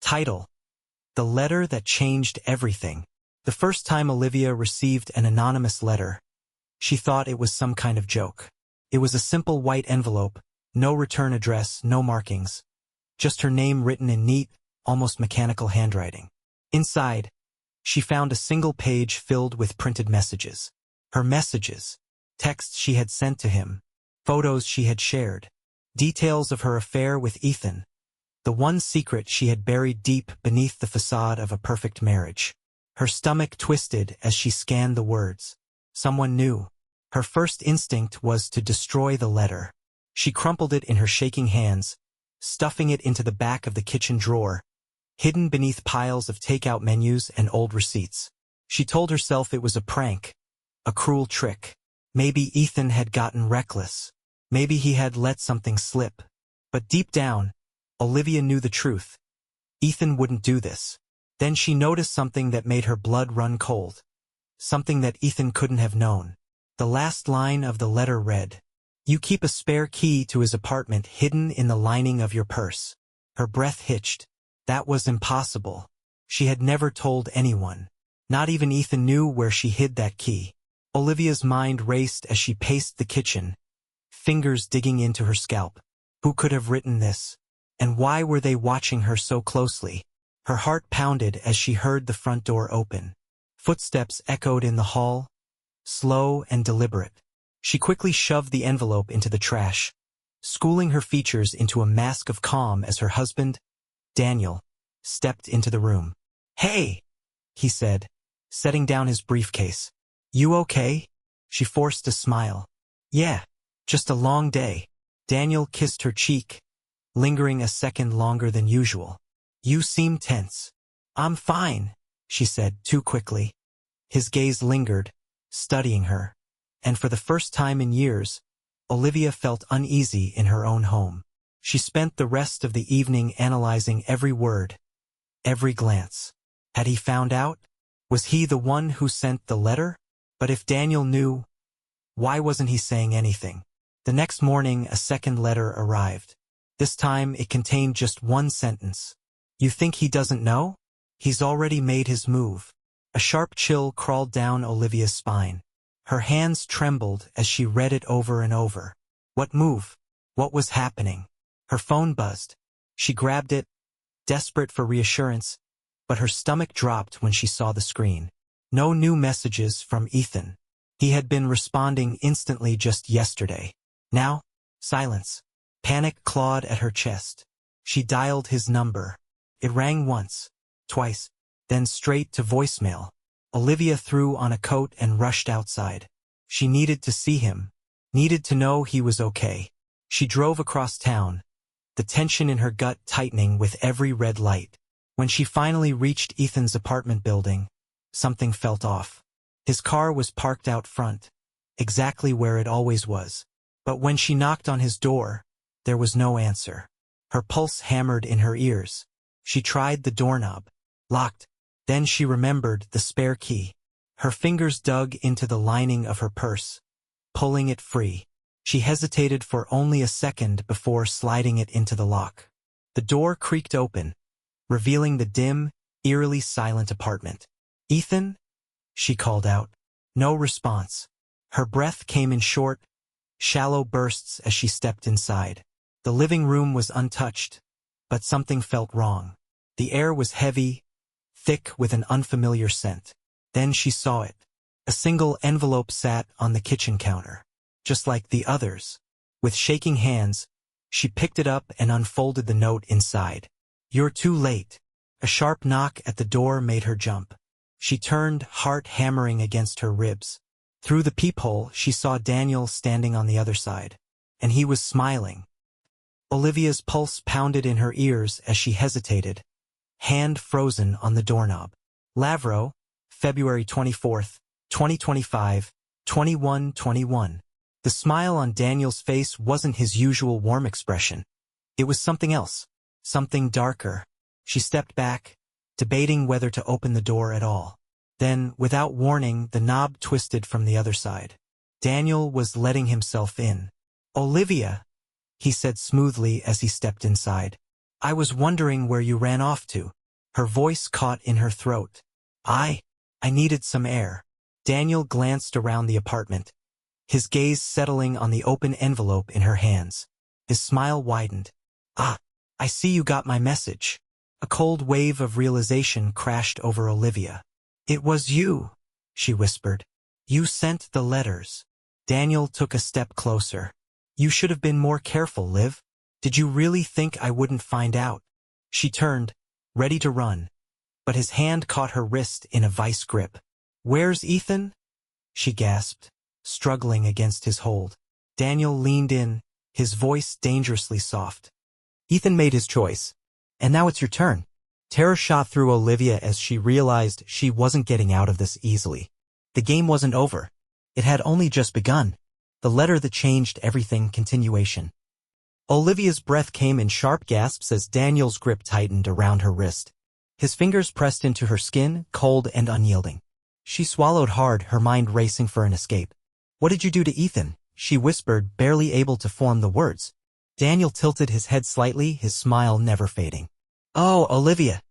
Title: The Letter That Changed Everything. The first time Olivia received an anonymous letter, she thought it was some kind of joke. It was a simple white envelope, no return address, no markings. Just her name written in neat, almost mechanical handwriting. Inside, she found a single page filled with printed messages. Her messages, texts she had sent to him, photos she had shared, details of her affair with Ethan, the one secret she had buried deep beneath the facade of a perfect marriage. Her stomach twisted as she scanned the words. Someone new. Her first instinct was to destroy the letter. She crumpled it in her shaking hands, stuffing it into the back of the kitchen drawer, hidden beneath piles of takeout menus and old receipts. She told herself it was a prank, a cruel trick. Maybe Ethan had gotten reckless. Maybe he had let something slip. But deep down, Olivia knew the truth. Ethan wouldn't do this. Then she noticed something that made her blood run cold. Something that Ethan couldn't have known. The last line of the letter read, "You keep a spare key to his apartment hidden in the lining of your purse." Her breath hitched. That was impossible. She had never told anyone. Not even Ethan knew where she hid that key. Olivia's mind raced as she paced the kitchen, fingers digging into her scalp. Who could have written this? And why were they watching her so closely? Her heart pounded as she heard the front door open. Footsteps echoed in the hall, slow and deliberate. She quickly shoved the envelope into the trash, schooling her features into a mask of calm as her husband, Daniel, stepped into the room. "Hey," he said, setting down his briefcase. "You okay?" She forced a smile. "Yeah, just a long day." Daniel kissed her cheek, lingering a second longer than usual. "You seem tense." "I'm fine," she said too quickly. His gaze lingered, studying her, and for the first time in years, Olivia felt uneasy in her own home. She spent the rest of the evening analyzing every word, every glance. Had he found out? Was he the one who sent the letter? But if Daniel knew, why wasn't he saying anything? The next morning, a second letter arrived. This time, it contained just one sentence. "You think he doesn't know? He's already made his move." A sharp chill crawled down Olivia's spine. Her hands trembled as she read it over and over. What move? What was happening? Her phone buzzed. She grabbed it, desperate for reassurance, but her stomach dropped when she saw the screen. No new messages from Ethan. He had been responding instantly just yesterday. Now, silence. Panic clawed at her chest. She dialed his number. It rang once, twice, then straight to voicemail. Olivia threw on a coat and rushed outside. She needed to see him, needed to know he was okay. She drove across town, the tension in her gut tightening with every red light. When she finally reached Ethan's apartment building, something felt off. His car was parked out front, exactly where it always was. But when she knocked on his door, there was no answer. Her pulse hammered in her ears. She tried the doorknob. Locked. Then she remembered the spare key. Her fingers dug into the lining of her purse, pulling it free. She hesitated for only a second before sliding it into the lock. The door creaked open, revealing the dim, eerily silent apartment. "Ethan?" she called out. No response. Her breath came in short, shallow bursts as she stepped inside. The living room was untouched, but something felt wrong. The air was heavy, thick with an unfamiliar scent. Then she saw it. A single envelope sat on the kitchen counter, just like the others. With shaking hands, she picked it up and unfolded the note inside. "You're too late." A sharp knock at the door made her jump. She turned, heart hammering against her ribs. Through the peephole, she saw Daniel standing on the other side, and he was smiling. Olivia's pulse pounded in her ears as she hesitated, hand frozen on the doorknob. Lavro, February 24th, 2025, 21:21. The smile on Daniel's face wasn't his usual warm expression. It was something else, something darker. She stepped back, debating whether to open the door at all. Then, without warning, the knob twisted from the other side. Daniel was letting himself in. "Olivia," he said smoothly as he stepped inside. "I was wondering where you ran off to." Her voice caught in her throat. I needed some air. Daniel glanced around the apartment, his gaze settling on the open envelope in her hands. His smile widened. Ah, I see you got my message. A cold wave of realization crashed over Olivia. It was you, she whispered. You sent the letters. Daniel took a step closer. You should have been more careful, Liv. Did you really think I wouldn't find out? She turned, ready to run, but his hand caught her wrist in a vice grip. Where's Ethan? She gasped, struggling against his hold. Daniel leaned in, his voice dangerously soft. Ethan made his choice, and now it's your turn. Terror shot through Olivia as she realized she wasn't getting out of this easily. The game wasn't over. It had only just begun. The letter that changed everything continuation. Olivia's breath came in sharp gasps as Daniel's grip tightened around her wrist. His fingers pressed into her skin, cold and unyielding. She swallowed hard, her mind racing for an escape. What did you do to Ethan? She whispered, barely able to form the words. Daniel tilted his head slightly, his smile never fading. Oh, Olivia.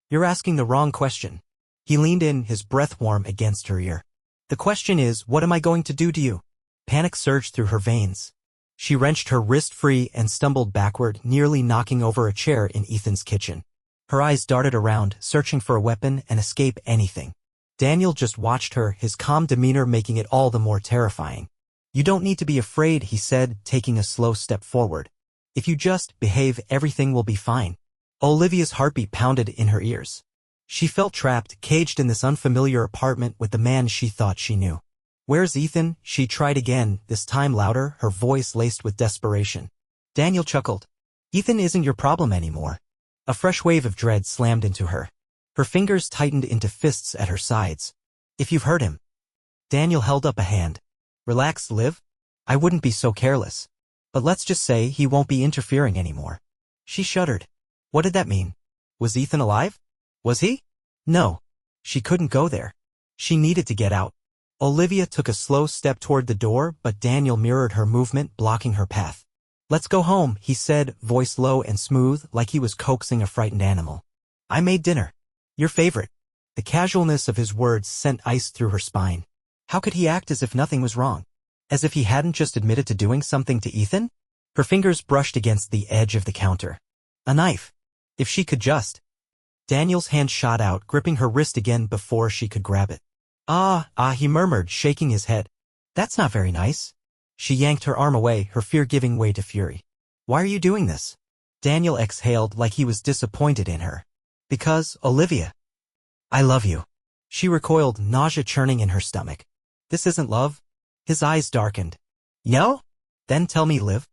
You're asking the wrong question. He leaned in, his breath warm against her ear. The question is, what am I going to do to you? Panic surged through her veins. She wrenched her wrist free and stumbled backward, nearly knocking over a chair in Ethan's kitchen. Her eyes darted around, searching for a weapon and escape anything. Daniel just watched her, his calm demeanor making it all the more terrifying. You don't need to be afraid, he said, taking a slow step forward. If you just behave, everything will be fine. Olivia's heartbeat pounded in her ears. She felt trapped, caged in this unfamiliar apartment with the man she thought she knew. Where's Ethan? She tried again, this time louder, her voice laced with desperation. Daniel chuckled. Ethan isn't your problem anymore. A fresh wave of dread slammed into her. Her fingers tightened into fists at her sides. If you've hurt him. Daniel held up a hand. Relax, Liv. I wouldn't be so careless. But let's just say he won't be interfering anymore. She shuddered. What did that mean? Was Ethan alive? Was he? No. She couldn't go there. She needed to get out. Olivia took a slow step toward the door, but Daniel mirrored her movement, blocking her path. Let's go home, he said, voice low and smooth, like he was coaxing a frightened animal. I made dinner. Your favorite. The casualness of his words sent ice through her spine. How could he act as if nothing was wrong? As if he hadn't just admitted to doing something to Ethan? Her fingers brushed against the edge of the counter. A knife. If she could just. Daniel's hand shot out, gripping her wrist again before she could grab it. He murmured, shaking his head. That's not very nice. She yanked her arm away, her fear giving way to fury. Why are you doing this? Daniel exhaled like he was disappointed in her. Because, Olivia. I love you. She recoiled, nausea churning in her stomach. This isn't love? His eyes darkened. No? Then tell me, Liv.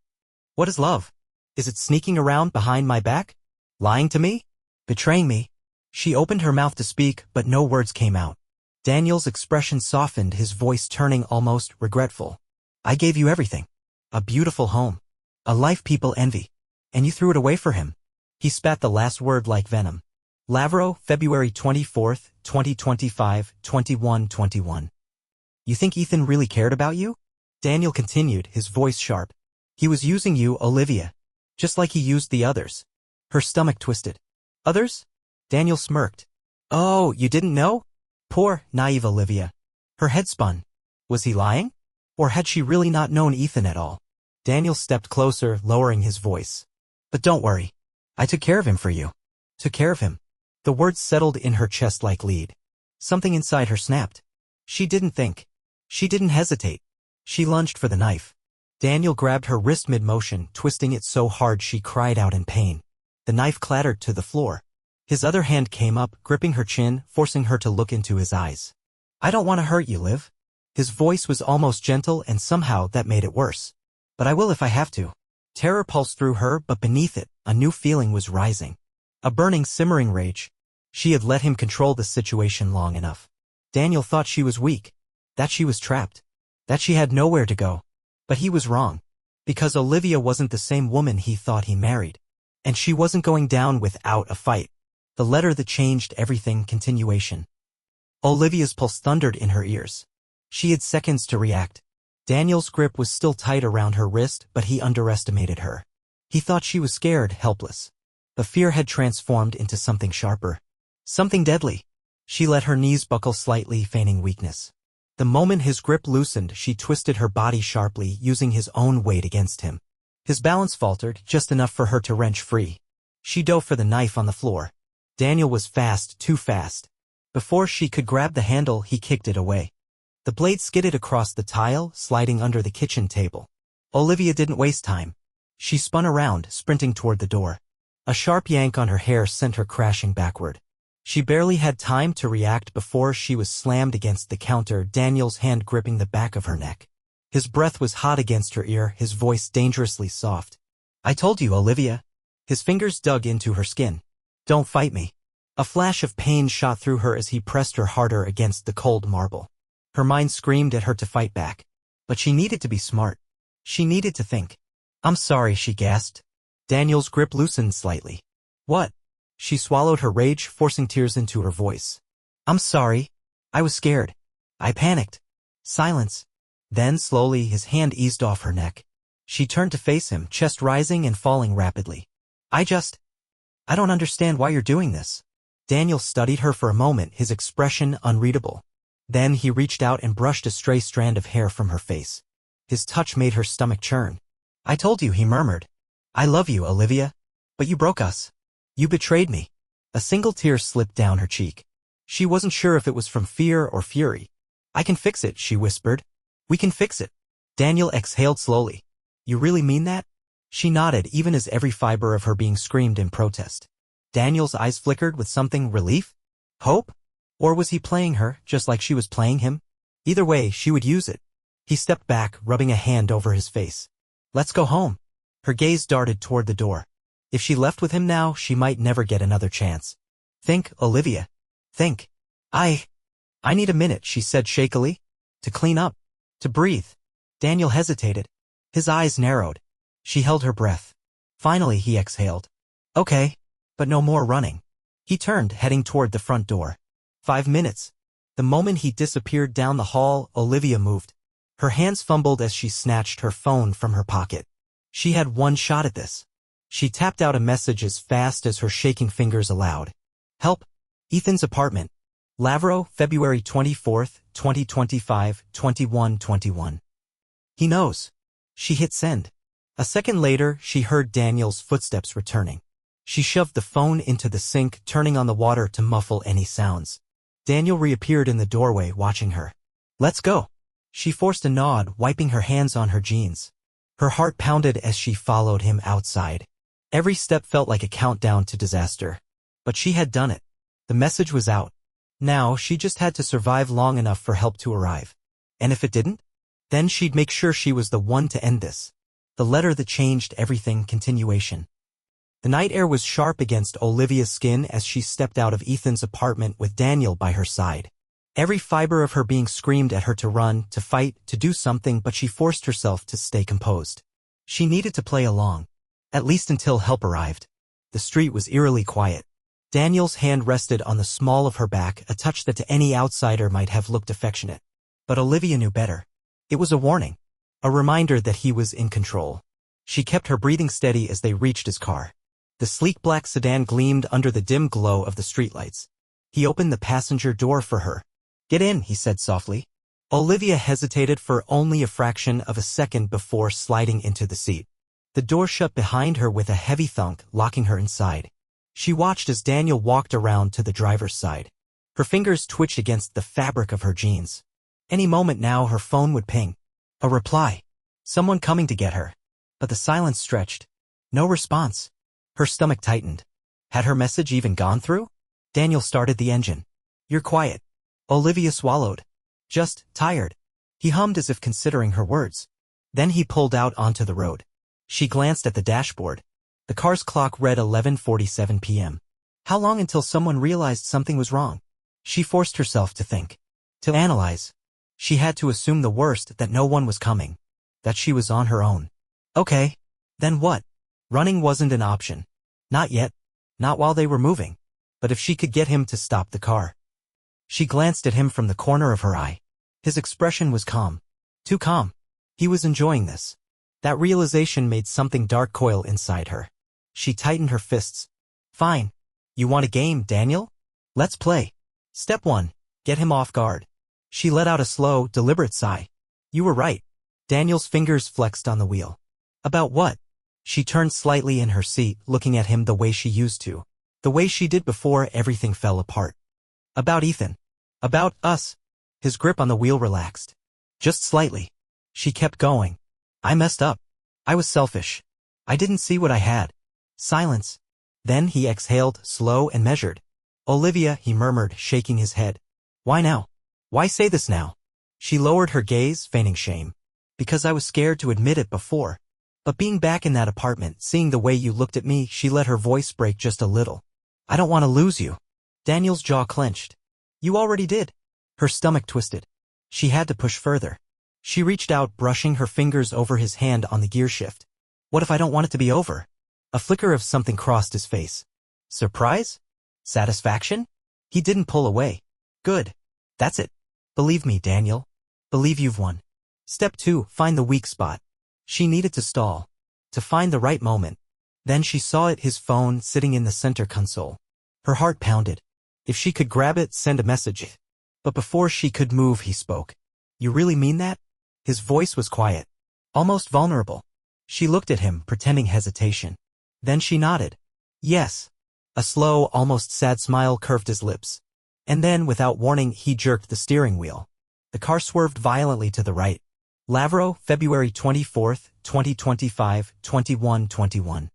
What is love? Is it sneaking around behind my back? Lying to me? Betraying me? She opened her mouth to speak, but no words came out. Daniel's expression softened, his voice turning almost regretful. I gave you everything. A beautiful home. A life people envy. And you threw it away for him. He spat the last word like venom. Lavro, February 24th, 2025, 21:21. You think Ethan really cared about you? Daniel continued, his voice sharp. He was using you, Olivia. Just like he used the others. Her stomach twisted. Others? Daniel smirked. Oh, you didn't know? Poor, naive Olivia. Her head spun. Was he lying? Or had she really not known Ethan at all? Daniel stepped closer, lowering his voice. But don't worry. I took care of him for you. Took care of him. The words settled in her chest like lead. Something inside her snapped. She didn't think. She didn't hesitate. She lunged for the knife. Daniel grabbed her wrist mid-motion, twisting it so hard she cried out in pain. The knife clattered to the floor. His other hand came up, gripping her chin, forcing her to look into his eyes. I don't want to hurt you, Liv. His voice was almost gentle, and somehow that made it worse. But I will if I have to. Terror pulsed through her, but beneath it, a new feeling was rising. A burning, simmering rage. She had let him control the situation long enough. Daniel thought she was weak. That she was trapped. That she had nowhere to go. But he was wrong. Because Olivia wasn't the same woman he thought he married. And she wasn't going down without a fight. The letter that changed everything continuation. Olivia's pulse thundered in her ears. She had seconds to react. Daniel's grip was still tight around her wrist, but he underestimated her. He thought she was scared, helpless. but fear had transformed into something sharper. Something deadly. She let her knees buckle slightly, feigning weakness. The moment his grip loosened, she twisted her body sharply, using his own weight against him. His balance faltered, just enough for her to wrench free. She dove for the knife on the floor. Daniel was fast, too fast. Before she could grab the handle, he kicked it away. The blade skidded across the tile, sliding under the kitchen table. Olivia didn't waste time. She spun around, sprinting toward the door. A sharp yank on her hair sent her crashing backward. She barely had time to react before she was slammed against the counter, Daniel's hand gripping the back of her neck. His breath was hot against her ear, his voice dangerously soft. "I told you, Olivia." His fingers dug into her skin. "Don't fight me." A flash of pain shot through her as he pressed her harder against the cold marble. Her mind screamed at her to fight back. But she needed to be smart. She needed to think. "I'm sorry," she gasped. Daniel's grip loosened slightly. "What?" She swallowed her rage, forcing tears into her voice. "I'm sorry. I was scared. I panicked." Silence. Then, slowly, his hand eased off her neck. She turned to face him, chest rising and falling rapidly. I don't understand why you're doing this." Daniel studied her for a moment, his expression unreadable. Then he reached out and brushed a stray strand of hair from her face. His touch made her stomach churn. "I told you," he murmured. "I love you, Olivia. But you broke us. You betrayed me." A single tear slipped down her cheek. She wasn't sure if it was from fear or fury. "I can fix it," she whispered. "We can fix it." Daniel exhaled slowly. "You really mean that?" She nodded, even as every fiber of her being screamed in protest. Daniel's eyes flickered with something: relief? Hope? Or was he playing her, just like she was playing him? Either way, she would use it. He stepped back, rubbing a hand over his face. "Let's go home." Her gaze darted toward the door. If she left with him now, she might never get another chance. "Think, Olivia. Think. I need a minute," she said shakily. "To clean up. To breathe." Daniel hesitated. His eyes narrowed. She held her breath. Finally, he exhaled. "Okay. But no more running." He turned, heading toward the front door. 5 minutes. The moment he disappeared down the hall, Olivia moved. Her hands fumbled as she snatched her phone from her pocket. She had one shot at this. She tapped out a message as fast as her shaking fingers allowed. "Help. Ethan's apartment. Lavro, February 24th, 2025, 21:21. He knows." She hit send. A second later, she heard Daniel's footsteps returning. She shoved the phone into the sink, turning on the water to muffle any sounds. Daniel reappeared in the doorway, watching her. "Let's go." She forced a nod, wiping her hands on her jeans. Her heart pounded as she followed him outside. Every step felt like a countdown to disaster. But she had done it. The message was out. Now, she just had to survive long enough for help to arrive. And if it didn't? Then she'd make sure she was the one to end this. The letter that changed everything, continuation. The night air was sharp against Olivia's skin as she stepped out of Ethan's apartment with Daniel by her side. Every fiber of her being screamed at her to run, to fight, to do something, but she forced herself to stay composed. She needed to play along. At least until help arrived. The street was eerily quiet. Daniel's hand rested on the small of her back, a touch that to any outsider might have looked affectionate. But Olivia knew better. It was a warning. A reminder that he was in control. She kept her breathing steady as they reached his car. The sleek black sedan gleamed under the dim glow of the streetlights. He opened the passenger door for her. "Get in," he said softly. Olivia hesitated for only a fraction of a second before sliding into the seat. The door shut behind her with a heavy thunk, locking her inside. She watched as Daniel walked around to the driver's side. Her fingers twitched against the fabric of her jeans. Any moment now her phone would ping. A reply. Someone coming to get her. But the silence stretched. No response. Her stomach tightened. Had her message even gone through? Daniel started the engine. "You're quiet." Olivia swallowed. "Just tired." He hummed as if considering her words. Then he pulled out onto the road. She glanced at the dashboard. The car's clock read 11:47 p.m. How long until someone realized something was wrong? She forced herself to think. To analyze. She had to assume the worst, that no one was coming. That she was on her own. Okay. Then what? Running wasn't an option. Not yet. Not while they were moving. But if she could get him to stop the car. She glanced at him from the corner of her eye. His expression was calm. Too calm. He was enjoying this. That realization made something dark coil inside her. She tightened her fists. Fine. You want a game, Daniel? Let's play. Step 1. Get him off guard. She let out a slow, deliberate sigh. You were right. Daniel's fingers flexed on the wheel. About what? She turned slightly in her seat, looking at him the way she used to. The way she did before everything fell apart. About Ethan. About us. His grip on the wheel relaxed. Just slightly. She kept going. I messed up. I was selfish. I didn't see what I had. Silence. Then he exhaled, slow and measured. Olivia, he murmured, shaking his head. Why now? Why say this now? She lowered her gaze, feigning shame. Because I was scared to admit it before. But being back in that apartment, seeing the way you looked at me, she let her voice break just a little. I don't want to lose you. Daniel's jaw clenched. You already did. Her stomach twisted. She had to push further. She reached out, brushing her fingers over his hand on the gear shift. What if I don't want it to be over? A flicker of something crossed his face. Surprise? Satisfaction? He didn't pull away. Good. That's it. Believe me, Daniel. Believe you've won. Step 2, find the weak spot. She needed to stall. To find the right moment. Then she saw it, his phone sitting in the center console. Her heart pounded. If she could grab it, send a message. But before she could move, he spoke. You really mean that? His voice was quiet. Almost vulnerable. She looked at him, pretending hesitation. Then she nodded. Yes. A slow, almost sad smile curved his lips. And then, without warning, he jerked the steering wheel. The car swerved violently to the right. Lavro, February 24, 2025, 21:21.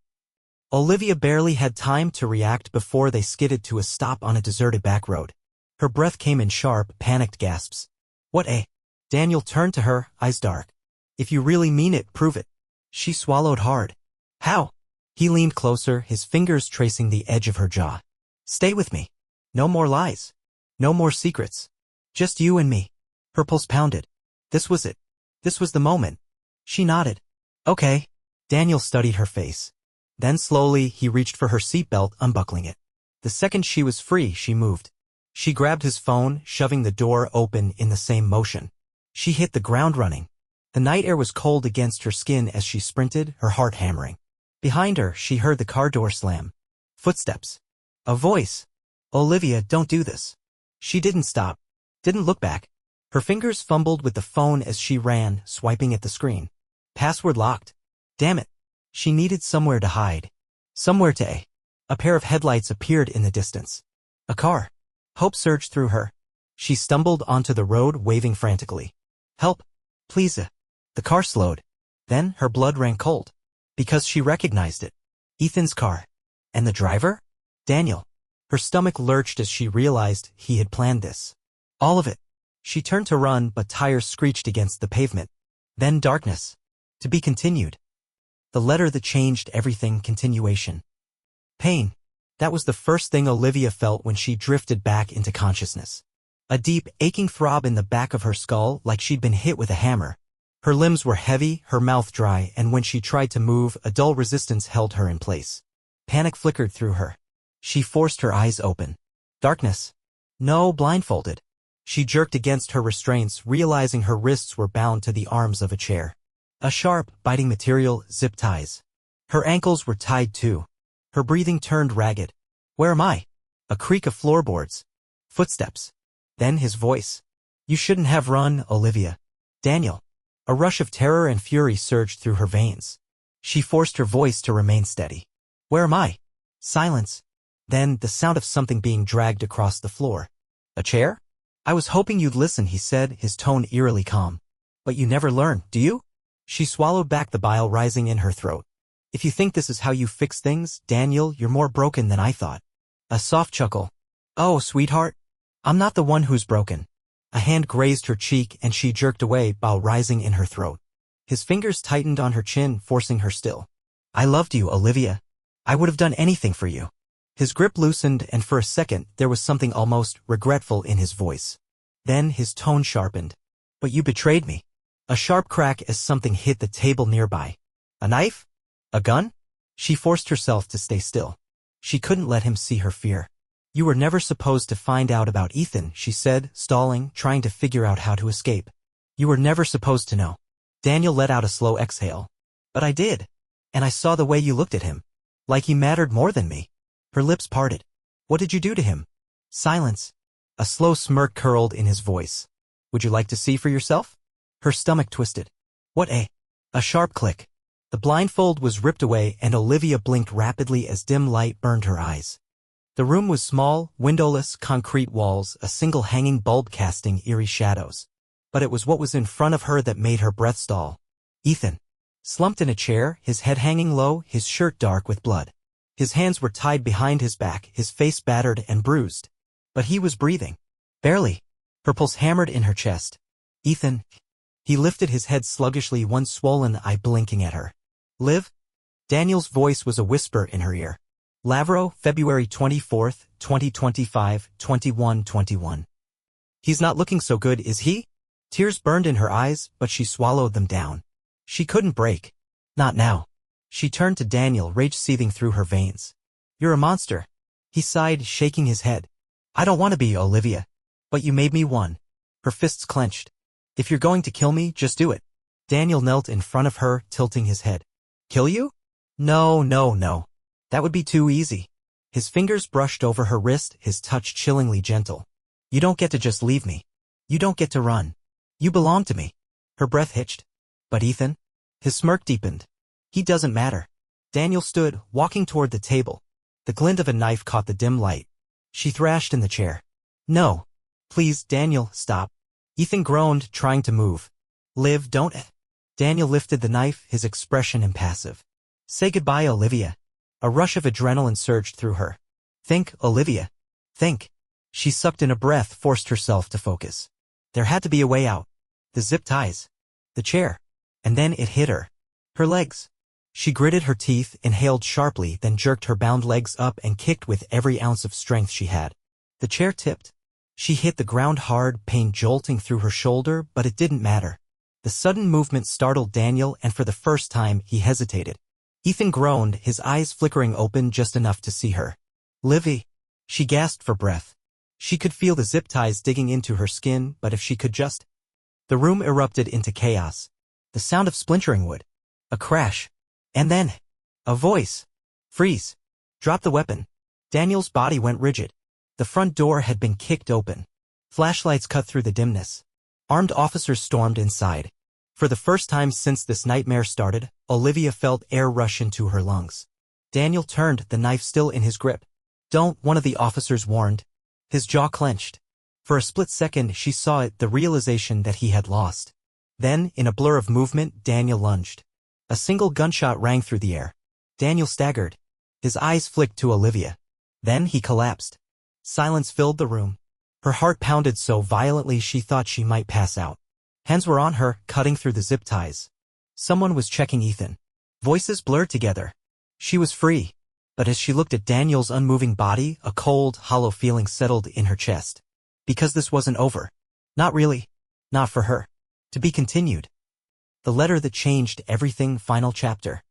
Olivia barely had time to react before they skidded to a stop on a deserted back road. Her breath came in sharp, panicked gasps. What a... Daniel turned to her, eyes dark. If you really mean it, prove it. She swallowed hard. How? He leaned closer, his fingers tracing the edge of her jaw. Stay with me. No more lies. No more secrets. Just you and me. Her pulse pounded. This was it. This was the moment. She nodded. Okay. Daniel studied her face. Then slowly, he reached for her seatbelt, unbuckling it. The second she was free, she moved. She grabbed his phone, shoving the door open in the same motion. She hit the ground running. The night air was cold against her skin as she sprinted, her heart hammering. Behind her, she heard the car door slam. Footsteps. A voice. Olivia, don't do this. She didn't stop. Didn't look back. Her fingers fumbled with the phone as she ran, swiping at the screen. Password locked. Damn it. She needed somewhere to hide. Somewhere to A pair of headlights appeared in the distance. A car. Hope surged through her. She stumbled onto the road, waving frantically. Help. Please. The car slowed. Then her blood ran cold. Because she recognized it. Ethan's car. And the driver? Daniel. Her stomach lurched as she realized he had planned this. All of it. She turned to run, but tires screeched against the pavement. Then darkness. To be continued. The letter that changed everything, continuation. Pain. That was the first thing Olivia felt when she drifted back into consciousness. A deep, aching throb in the back of her skull, like she'd been hit with a hammer. Her limbs were heavy, her mouth dry, and when she tried to move, a dull resistance held her in place. Panic flickered through her. She forced her eyes open. Darkness. No, blindfolded. She jerked against her restraints, realizing her wrists were bound to the arms of a chair. A sharp, biting material, zip ties. Her ankles were tied too. Her breathing turned ragged. Where am I? A creak of floorboards. Footsteps. Then his voice. You shouldn't have run, Olivia. Daniel. A rush of terror and fury surged through her veins. She forced her voice to remain steady. Where am I? Silence. Then the sound of something being dragged across the floor. A chair? I was hoping you'd listen, he said, his tone eerily calm. But you never learn, do you? She swallowed back the bile rising in her throat. If you think this is how you fix things, Daniel, you're more broken than I thought. A soft chuckle. Oh, sweetheart. I'm not the one who's broken. A hand grazed her cheek and she jerked away, bile rising in her throat. His fingers tightened on her chin, forcing her still. I loved you, Olivia. I would have done anything for you. His grip loosened and for a second there was something almost regretful in his voice. Then his tone sharpened. But you betrayed me. A sharp crack as something hit the table nearby. A knife? A gun? She forced herself to stay still. She couldn't let him see her fear. You were never supposed to find out about Ethan, she said, stalling, trying to figure out how to escape. You were never supposed to know. Daniel let out a slow exhale. But I did. And I saw the way you looked at him. Like he mattered more than me. Her lips parted. What did you do to him? Silence. A slow smirk curled in his voice. Would you like to see for yourself? Her stomach twisted. What a... A sharp click. The blindfold was ripped away and Olivia blinked rapidly as dim light burned her eyes. The room was small, windowless, concrete walls, a single hanging bulb casting eerie shadows. But it was what was in front of her that made her breath stall. Ethan. Slumped in a chair, his head hanging low, his shirt dark with blood. His hands were tied behind his back, his face battered and bruised. But he was breathing. Barely. Her pulse hammered in her chest. Ethan. He lifted his head sluggishly, one swollen eye blinking at her. Liv? Daniel's voice was a whisper in her ear. Lavro, February 24th, 2025, 21:21. He's not looking so good, is he? Tears burned in her eyes, but she swallowed them down. She couldn't break. Not now. She turned to Daniel, rage seething through her veins. You're a monster. He sighed, shaking his head. I don't want to be, Olivia. But you made me one. Her fists clenched. If you're going to kill me, just do it. Daniel knelt in front of her, tilting his head. Kill you? No, no, no. That would be too easy. His fingers brushed over her wrist, his touch chillingly gentle. You don't get to just leave me. You don't get to run. You belong to me. Her breath hitched. But Ethan? His smirk deepened. He doesn't matter. Daniel stood, walking toward the table. The glint of a knife caught the dim light. She thrashed in the chair. No. Please, Daniel, stop. Ethan groaned, trying to move. Liv, don't... Daniel lifted the knife, his expression impassive. Say goodbye, Olivia. A rush of adrenaline surged through her. Think, Olivia. Think. She sucked in a breath, forced herself to focus. There had to be a way out. The zip ties. The chair. And then it hit her. Her legs. She gritted her teeth, inhaled sharply, then jerked her bound legs up and kicked with every ounce of strength she had. The chair tipped. She hit the ground hard, pain jolting through her shoulder, but it didn't matter. The sudden movement startled Daniel, and for the first time, he hesitated. Ethan groaned, his eyes flickering open just enough to see her. Livy. She gasped for breath. She could feel the zip ties digging into her skin, but if she could just... The room erupted into chaos. The sound of splintering wood. A crash. And then... A voice. Freeze. Drop the weapon. Daniel's body went rigid. The front door had been kicked open. Flashlights cut through the dimness. Armed officers stormed inside. For the first time since this nightmare started, Olivia felt air rush into her lungs. Daniel turned, the knife still in his grip. Don't, one of the officers warned. His jaw clenched. For a split second she saw it, the realization that he had lost. Then, in a blur of movement, Daniel lunged. A single gunshot rang through the air. Daniel staggered. His eyes flicked to Olivia. Then he collapsed. Silence filled the room. Her heart pounded so violently she thought she might pass out. Hands were on her, cutting through the zip ties. Someone was checking Ethan. Voices blurred together. She was free. But as she looked at Daniel's unmoving body, a cold, hollow feeling settled in her chest. Because this wasn't over. Not really. Not for her. To be continued. The letter that changed everything, final chapter.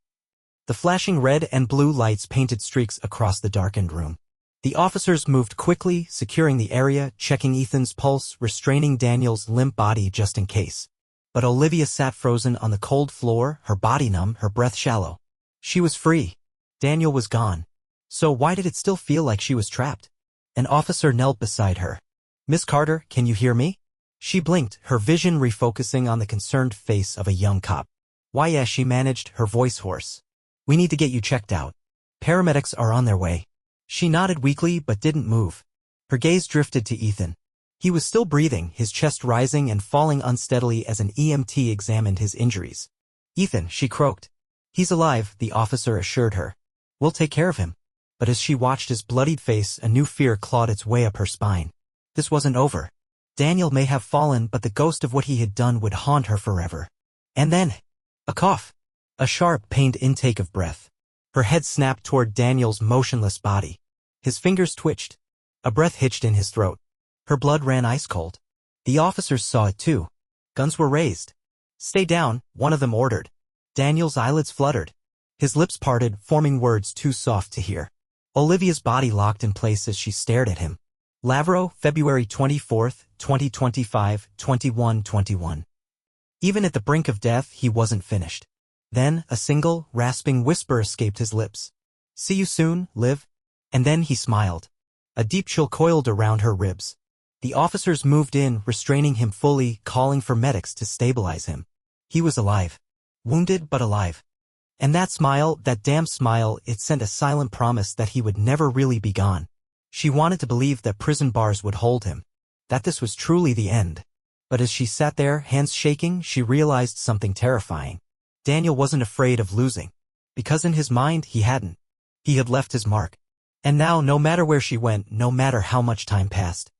The flashing red and blue lights painted streaks across the darkened room. The officers moved quickly, securing the area, checking Ethan's pulse, restraining Daniel's limp body just in case. But Olivia sat frozen on the cold floor, her body numb, her breath shallow. She was free. Daniel was gone. So why did it still feel like she was trapped? An officer knelt beside her. Miss Carter, can you hear me? She blinked, her vision refocusing on the concerned face of a young cop. Why, yes, she managed, her voice hoarse. We need to get you checked out. Paramedics are on their way. She nodded weakly but didn't move. Her gaze drifted to Ethan. He was still breathing, his chest rising and falling unsteadily as an EMT examined his injuries. Ethan, she croaked. He's alive, the officer assured her. We'll take care of him. But as she watched his bloodied face, a new fear clawed its way up her spine. This wasn't over. Daniel may have fallen, but the ghost of what he had done would haunt her forever. And then, a cough. A sharp, pained intake of breath. Her head snapped toward Daniel's motionless body. His fingers twitched. A breath hitched in his throat. Her blood ran ice cold. The officers saw it too. Guns were raised. Stay down, one of them ordered. Daniel's eyelids fluttered. His lips parted, forming words too soft to hear. Olivia's body locked in place as she stared at him. Lavro, February 24th, 2025, 21:21. Even at the brink of death, he wasn't finished. Then, a single, rasping whisper escaped his lips. See you soon, Liv. And then he smiled. A deep chill coiled around her ribs. The officers moved in, restraining him fully, calling for medics to stabilize him. He was alive. Wounded but alive. And that smile, that damn smile, it sent a silent promise that he would never really be gone. She wanted to believe that prison bars would hold him. That this was truly the end. But as she sat there, hands shaking, she realized something terrifying. Daniel wasn't afraid of losing. Because in his mind, he hadn't. He had left his mark. And now, no matter where she went, no matter how much time passed,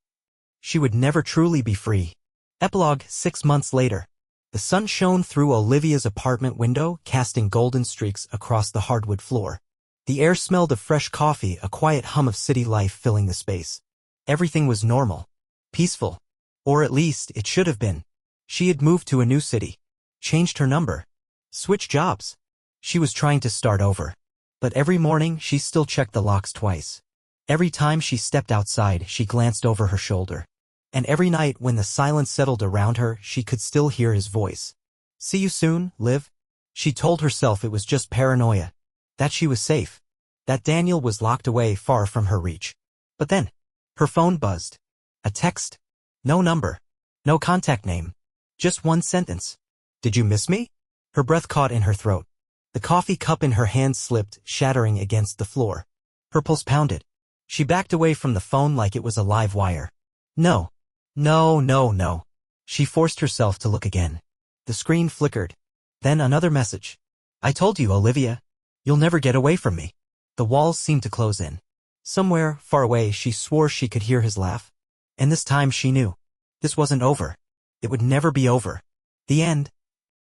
she would never truly be free. Epilogue 6 months later. The sun shone through Olivia's apartment window, casting golden streaks across the hardwood floor. The air smelled of fresh coffee, a quiet hum of city life filling the space. Everything was normal. Peaceful. Or at least, it should have been. She had moved to a new city. Changed her number. Switched jobs. She was trying to start over. But every morning, she still checked the locks twice. Every time she stepped outside, she glanced over her shoulder. And every night, when the silence settled around her, she could still hear his voice. "See you soon, Liv." She told herself it was just paranoia. That she was safe. That Daniel was locked away far from her reach. But then, her phone buzzed. A text. No number. No contact name. Just one sentence. "Did you miss me?" Her breath caught in her throat. The coffee cup in her hand slipped, shattering against the floor. Her pulse pounded. She backed away from the phone like it was a live wire. No. No, no, no. She forced herself to look again. The screen flickered. Then another message. "I told you, Olivia. You'll never get away from me." The walls seemed to close in. Somewhere, far away, she swore she could hear his laugh. And this time she knew. This wasn't over. It would never be over. The end.